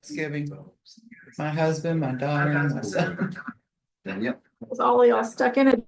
Thanksgiving. My husband, my daughter, and my son. Yep. Was Ollie all stuck in it?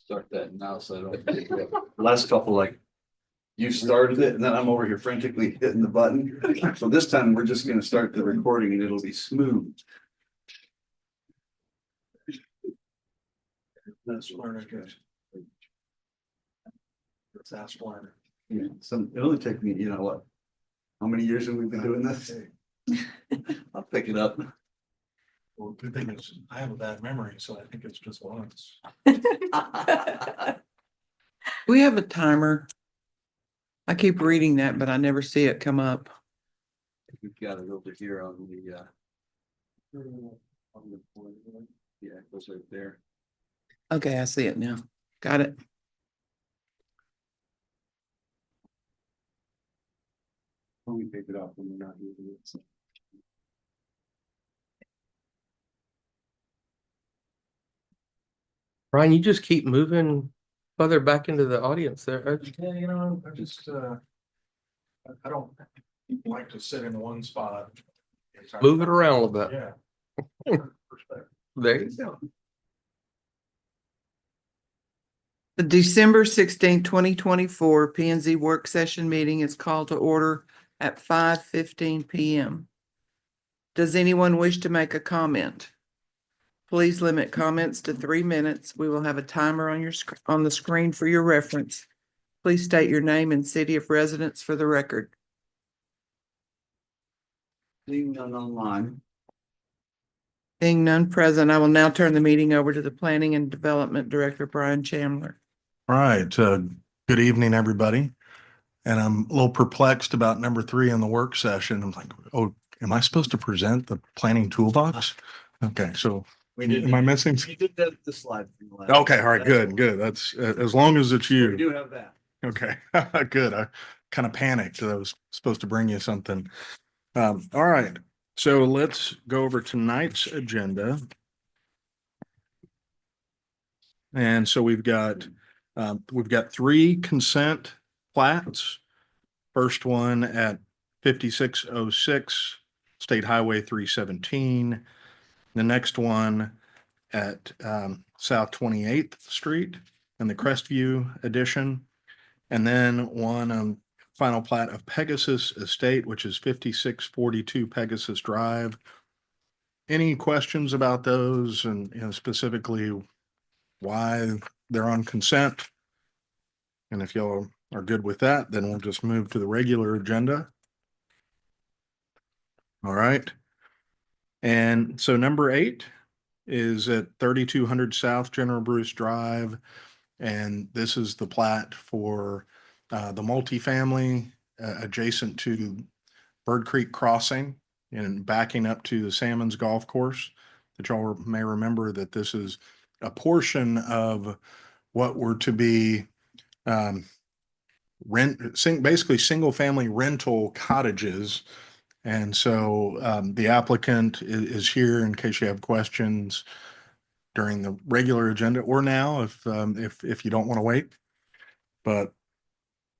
Start that now, so I don't. Last couple, like, you started it and then I'm over here frantically hitting the button. So this time we're just gonna start the recording and it'll be smooth. That's learning good. Let's ask learner. Yeah, some, it only took me, you know what? How many years have we been doing this? I'll pick it up. Well, good thing is, I have a bad memory, so I think it's just once. We have a timer. I keep reading that, but I never see it come up. We've got it over here on the. Yeah, it goes right there. Okay, I see it now. Got it. We pick it up when we're not using it. Brian, you just keep moving further back into the audience there. Yeah, I just, I don't like to sit in one spot. Move it around a little bit. Yeah. There you go. The December 16, 2024 P and Z work session meeting is called to order at 5:15 PM. Does anyone wish to make a comment? Please limit comments to 3 minutes. We will have a timer on on the screen for your reference. Please state your name and city of residence for the record. Seeing none online. Being none present, I will now turn the meeting over to the Planning and Development Director, Brian Chandler. All right, good evening, everybody. And I'm a little perplexed about number 3 in the work session. I'm like, oh, am I supposed to present the planning toolbox? Okay, so am I missing? You did the slide. from the last- Okay, all right, good. That's, as long as it's We you. do have that. Okay, good. I kind of panicked. I was supposed to bring you something. All right, so let's go over tonight's agenda. And so we've got 3 consent plats. First one at 5606 State Highway 317. The next one at South 28th Street and the Crestview addition. And then one final plat of Pegasus Estate, which is 5642 Pegasus Drive. Any questions about those and specifically why they're on consent? And if y'all are good with that, then we'll just move to the regular agenda. All right. And so number 8 is at 3200 South General Bruce Drive. And this is the plat for the multifamily adjacent to Bird Creek Crossing and backing up to the Salmons Golf Course. That y'all may remember that this is a portion of what were to be basically single family rental cottages. And so the applicant is here in case you have questions during the regular agenda or now if you don't want to wait. But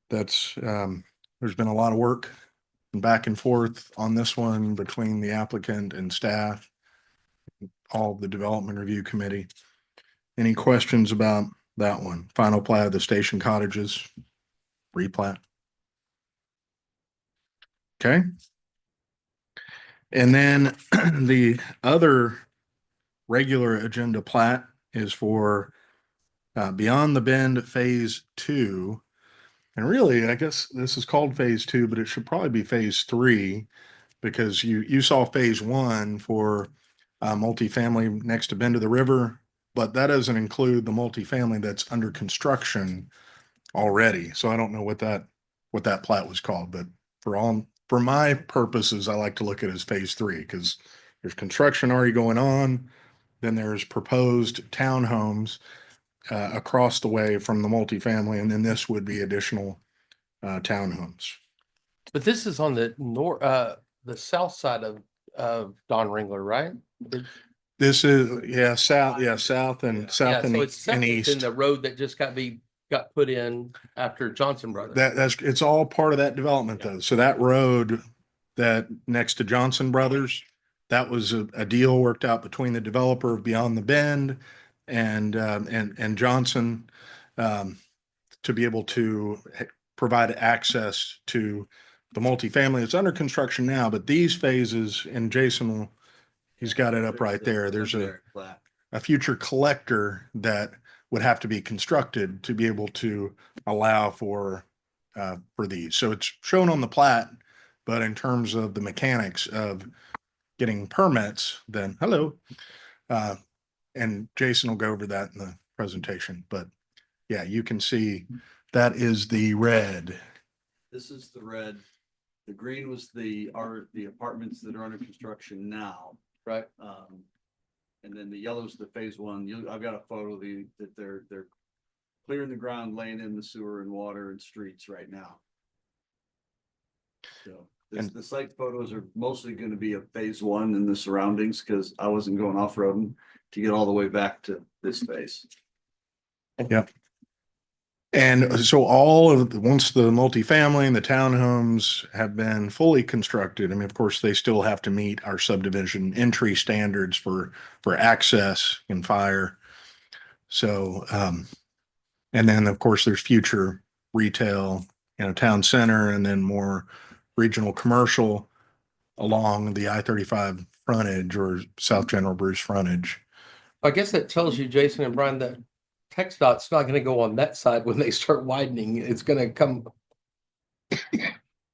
that's there's been a lot of work and back and forth on this one between the applicant and staff, all of the development review committee. Any questions about that one? Final plat of the station cottages, replat. Okay. And then the other regular agenda plat is for Beyond the Bend Phase 2. And really, I guess this is called Phase 2, but it should probably be Phase 3 because you saw Phase 1 for multifamily next to Bend of the River, but that doesn't include the multifamily that's under construction already. So I don't know what that plat was called, but for my purposes, I like to look at it as Phase 3 because there's construction already going on. Then there's proposed townhomes across the way from the multifamily, and then this would be additional townhomes. But this is on the south side of Don Ringler, right? This is south and south Yeah, and, so and it's separate than east. the road that just got put in after Johnson Brothers. It's all part of that development though. So that road that next to Johnson Brothers, that was a deal worked out between the developer of Beyond the Bend and Johnson, to be able to provide access to the multifamily. It's under construction now, but these phases, and Jason will, he's got it up right there. There's a future collector that would have to be constructed to be able to allow for these. So it's shown on the plat, but in terms of the mechanics of getting permits, then hello. And Jason will go over that in the presentation, but yeah, you can see that is the red. This is the red. The green was the apartments that are under construction now. Right. And then the yellow's the phase one. I've got a photo that they're clearing the ground, laying in the sewer and water and streets right now. So the site photos are mostly going to be of phase one and the surroundings, because I wasn't going off-roading to get all the way back to this phase. Yep. And so once the multifamily and the townhomes have been fully constructed, I mean, of course, they still have to meet our subdivision entry standards for access and fire. So, and then of course there's future retail, town center, and then more regional commercial along the I-35 frontage or South General Bruce frontage. I guess that tells you, Jason and Brian, that TxDOT's not gonna go on that side when they start widening. It's gonna come.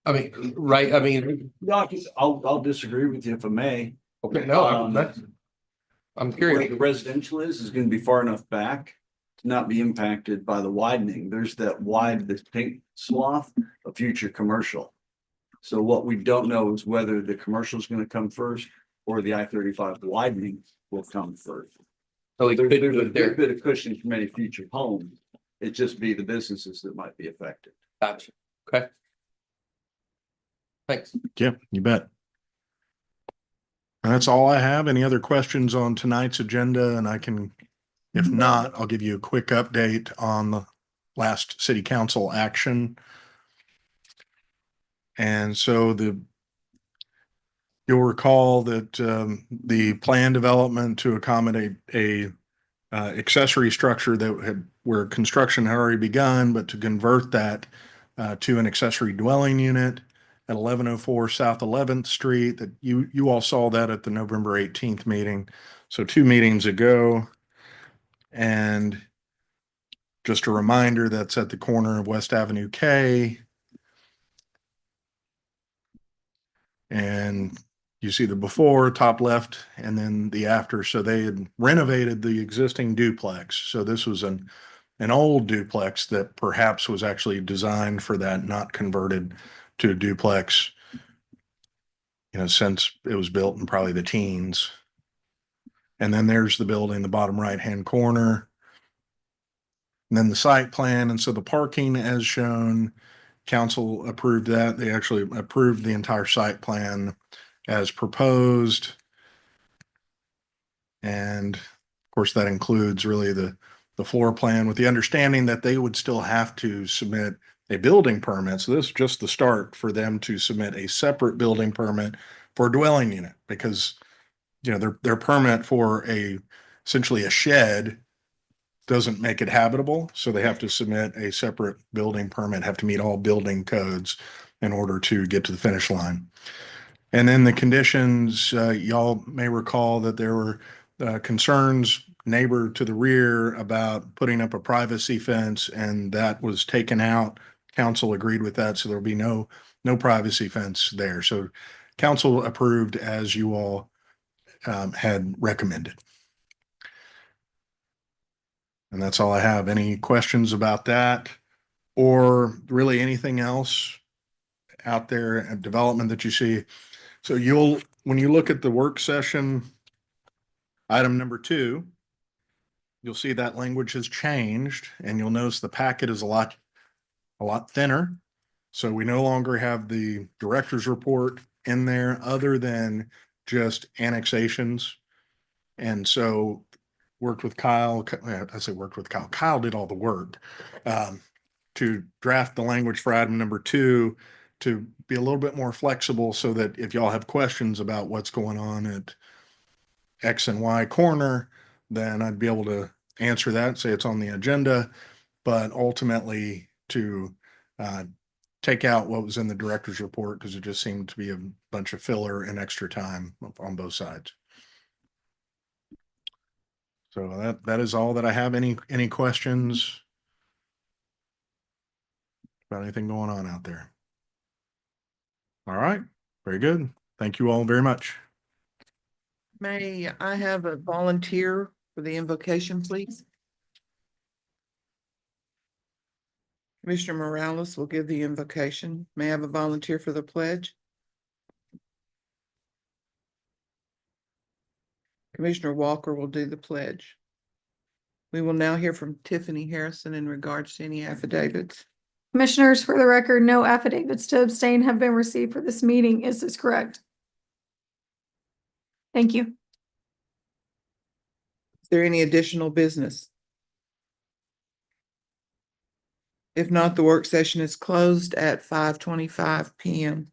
I mean, right, I mean, No, I'll disagree with you if I may. okay, no, I'm Where curious. the residential is gonna be far enough back to not be impacted by the widening. There's this pink swath of future commercial. So what we don't know is whether the commercial is gonna come first or the I-35 widening will come first. So we could There's do a it there. good bit of cushion for many future homes. It just be the businesses that might be affected. Gotcha. Okay. Thanks. Yep, you bet. And that's all I have. Any other questions on tonight's agenda? And if not, I'll give you a quick update on the last city council action. And so you'll recall that the plan development to accommodate a accessory structure where construction had already begun, but to convert that to an accessory dwelling unit at 1104 South 11th Street, that you all saw that at the November 18th meeting. So 2 meetings ago. And just a reminder, that's at the corner of West Avenue K. And you see the before, top left, and then the after. So they had renovated the existing duplex. So this was an old duplex that perhaps was actually designed for that, not converted to a duplex, since it was built in probably the teens. And then there's the building, the bottom right-hand corner. And then the site plan. And so the parking as shown, council approved that. They actually approved the entire site plan as proposed. And of course, that includes really the floor plan, with the understanding that they would still have to submit a building permit. So this is just the start for them to submit a separate building permit for a dwelling unit, because their permit for essentially a shed doesn't make it habitable. So they have to submit a separate building permit, have to meet all building codes in order to get to the finish line. And then the conditions, y'all may recall that there were concerns, neighbor to the rear, about putting up a privacy fence, and that was taken out. Council agreed with that, so there'll be no privacy fence there. So council approved as you all had recommended. And that's all I have. Any questions about that, or really anything else out there at development that you see? So when you look at the work session, item number 2, you'll see that language has changed, and you'll notice the packet is a lot thinner. So we no longer have the director's report in there other than just annexations. And so worked with Kyle. Kyle did all the work to draft the language for item number 2 to be a little bit more flexible, so that if y'all have questions about what's going on at X and Y corner, then I'd be able to answer that, say it's on the agenda, but ultimately to take out what was in the director's report because it just seemed to be a bunch of filler and extra time on both sides. So that is all that I have. Any questions about anything going on out there? All right, very good. Thank you all very much. May I have a volunteer for the invocation, please? Commissioner Morales will give the invocation. May I have a volunteer for the pledge? Commissioner Walker will do the pledge. We will now hear from Tiffany Harrison in regards to any affidavits. Commissioners, for the record, no affidavits to abstain have been received for this meeting. Is this correct? Thank you. Is there any additional business? If not, the work session is closed at 5:25 p.m.